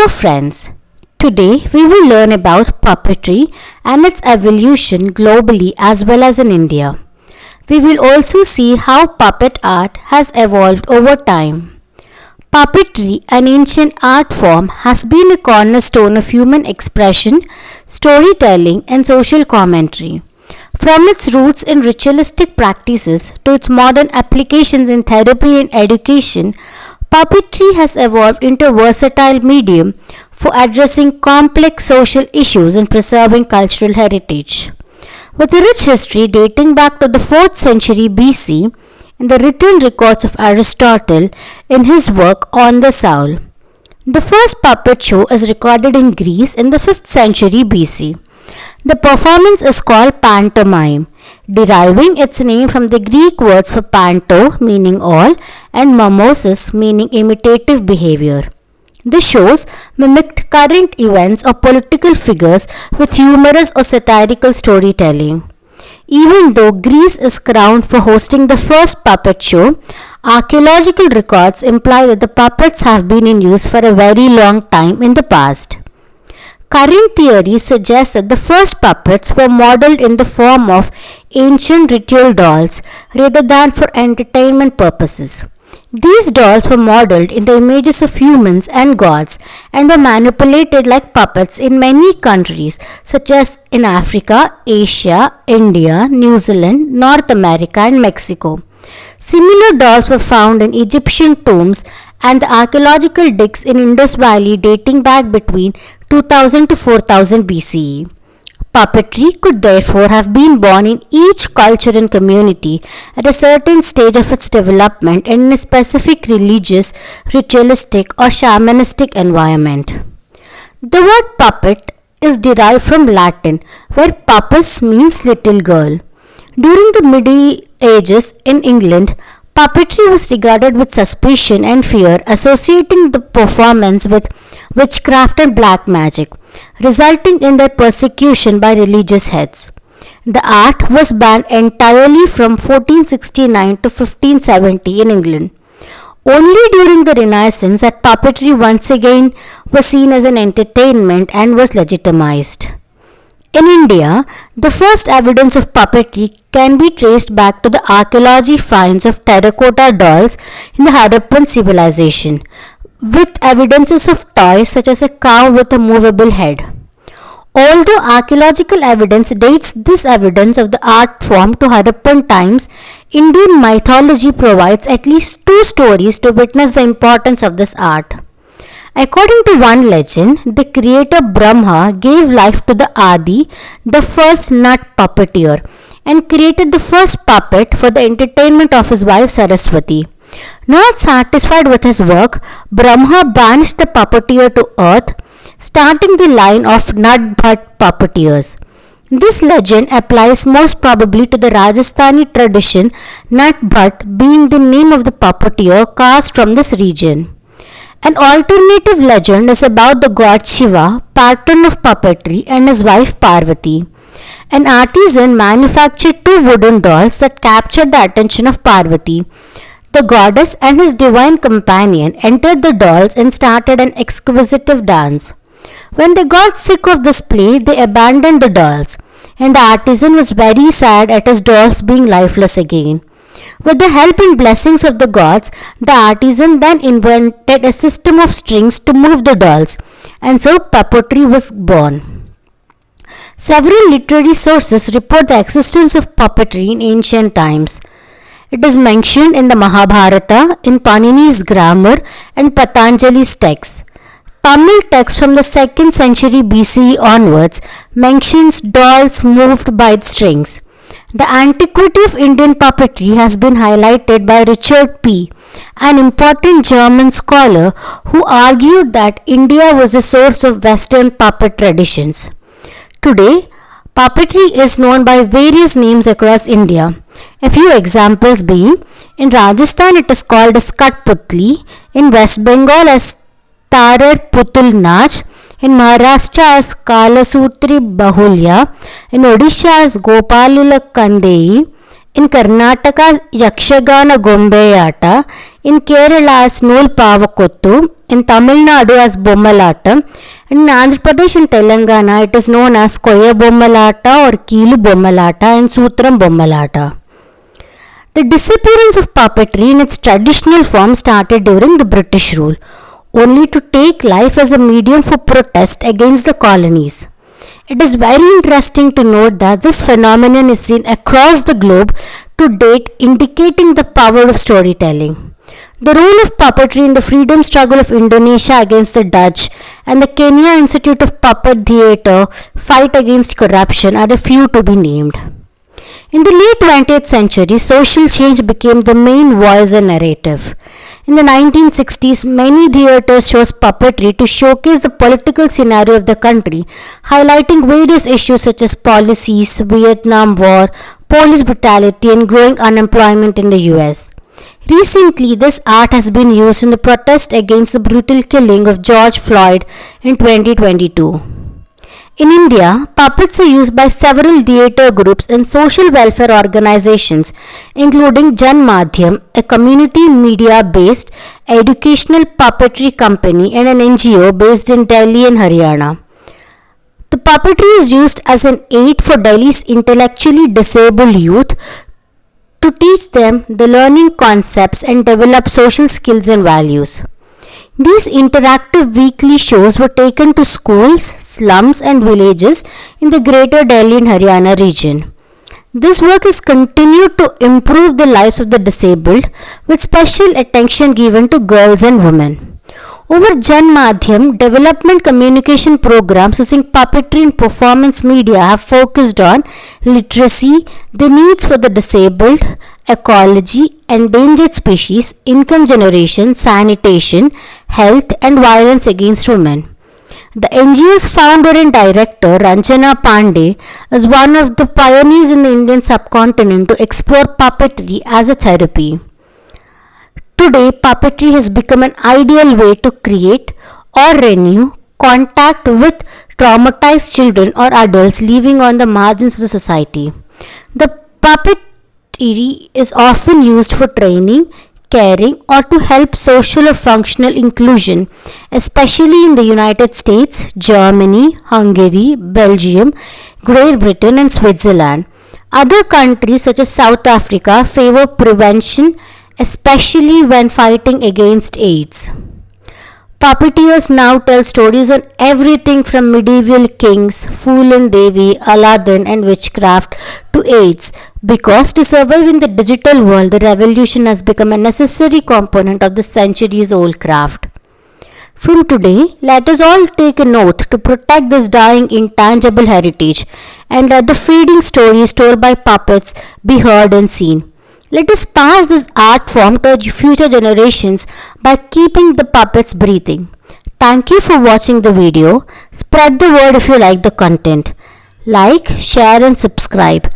friends. Today we will learn about puppetry and its evolution globally as well as in India. We will also see how puppet art has evolved over time. Puppetry, an ancient art form, has been a cornerstone of human expression, storytelling, and social commentary. From its roots in ritualistic practices to its modern applications in therapy and education, puppetry has evolved into a versatile medium for addressing complex social issues and preserving cultural heritage. With a rich history dating back to the 4th century BC and the written records of Aristotle in his work On the Soul, the first puppet show is recorded in Greece in the 5th century BC. The performance is called pantomime, deriving its name from the Greek words for panto, meaning all, and mimosis, meaning imitative behavior. The shows mimicked current events or political figures with humorous or satirical storytelling. Even though Greece is crowned for hosting the first puppet show, archaeological records imply that the puppets have been in use for a very long time in the past. Current theories suggest that the first puppets were modeled in the form of ancient ritual dolls rather than for entertainment purposes. These dolls were modeled in the images of humans and gods and were manipulated like puppets in many countries such as in Africa, Asia, India, New Zealand, North America and Mexico. Similar dolls were found in Egyptian tombs and the archaeological digs in Indus Valley dating back between 2000 to 4000 BCE. Puppetry could therefore have been born in each culture and community at a certain stage of its development and in a specific religious, ritualistic, or shamanistic environment. The word puppet is derived from Latin, where puppus means little girl. During the Middle Ages in England, puppetry was regarded with suspicion and fear, associating the performance with witchcraft and black magic, resulting in their persecution by religious heads. The art was banned entirely from 1469 to 1570 in England. Only during the Renaissance that puppetry once again was seen as an entertainment and was legitimized. In India, the first evidence of puppetry can be traced back to the archaeology finds of terracotta dolls in the Harappan civilization, with evidences of toys such as a cow with a movable head. Although archaeological evidence dates this evidence of the art form to Harappan times, Indian mythology provides at least two stories to witness the importance of this art. According to one legend, the creator Brahma gave life to the Adi, the first nut puppeteer, and created the first puppet for the entertainment of his wife Saraswati. Not satisfied with his work, Brahma banished the puppeteer to earth, starting the line of Nut Bhat puppeteers. This legend applies most probably to the Rajasthani tradition, Nut Bhat being the name of the puppeteer cast from this region. An alternative legend is about the god Shiva, patron of puppetry, and his wife Parvati. An artisan manufactured two wooden dolls that captured the attention of Parvati. The goddess and his divine companion entered the dolls and started an exquisitive dance. When they got sick of this play, they abandoned the dolls, and the artisan was very sad at his dolls being lifeless again. With the help and blessings of the gods, the artisan then invented a system of strings to move the dolls, and so puppetry was born. Several literary sources report the existence of puppetry in ancient times. It is mentioned in the Mahabharata, in Panini's grammar, and Patanjali's texts. Tamil text from the 2nd century BCE onwards mentions dolls moved by strings. The antiquity of Indian puppetry has been highlighted by Richard P., an important German scholar who argued that India was the source of Western puppet traditions. Today, puppetry is known by various names across India. A few examples being, in Rajasthan it is called as Katputli, in West Bengal as Tarar Putul Nach, in Maharashtra as Kalasutri Bahulya, in Odisha as Gopalila Kandei, in Karnataka Yakshagana Gombeyata, in Kerala as Nool Pavakottu, in Tamil Nadu as Bommalatam, and in Andhra Pradesh and Telangana it is known as Koya Bommalata or Keelu Bommalata and Sutram Bommalata. The disappearance of puppetry in its traditional form started during the British rule, only to take life as a medium for protest against the colonies. It is very interesting to note that this phenomenon is seen across the globe to date, indicating the power of storytelling. The role of puppetry in the freedom struggle of Indonesia against the Dutch and the Kenya Institute of Puppet Theatre fight against corruption are a few to be named. In the late 20th century, social change became the main voice and narrative. In the 1960s, many theatres chose puppetry to showcase the political scenario of the country, highlighting various issues such as policies, Vietnam War, police brutality, and growing unemployment in the US. Recently, this art has been used in the protest against the brutal killing of George Floyd in 2022. In India, puppets are used by several theatre groups and social welfare organizations, including Jan Madhyam, a community media-based educational puppetry company, and an NGO based in Delhi and Haryana. The puppetry is used as an aid for Delhi's intellectually disabled youth to teach them the learning concepts and develop social skills and values. These interactive weekly shows were taken to schools, slums, and villages in the greater Delhi and Haryana region. This work has continued to improve the lives of the disabled, with special attention given to girls and women. Over Jan Madhyam, development communication programs using puppetry and performance media have focused on literacy, the needs for the disabled, ecology, endangered species, income generation, sanitation, health, and violence against women. The NGO's founder and director, Ranjana Pandey, is one of the pioneers in the Indian subcontinent to explore puppetry as a therapy. Today, puppetry has become an ideal way to create or renew contact with traumatized children or adults living on the margins of the society. The puppetry is often used for training, caring, or to help social or functional inclusion, especially in the United States, Germany, Hungary, Belgium, Great Britain, and Switzerland. Other countries such as South Africa favor prevention, especially when fighting against AIDS. Puppeteers now tell stories on everything from medieval kings, Fool and Devi, Aladdin, and witchcraft to AIDS, because to survive in the digital world, the revolution has become a necessary component of the centuries-old craft. From today, let us all take an oath to protect this dying intangible heritage and let the fading stories told by puppets be heard and seen. Let us pass this art form to future generations by keeping the puppets breathing. Thank you for watching the video. Spread the word if you like the content. Like, share and subscribe.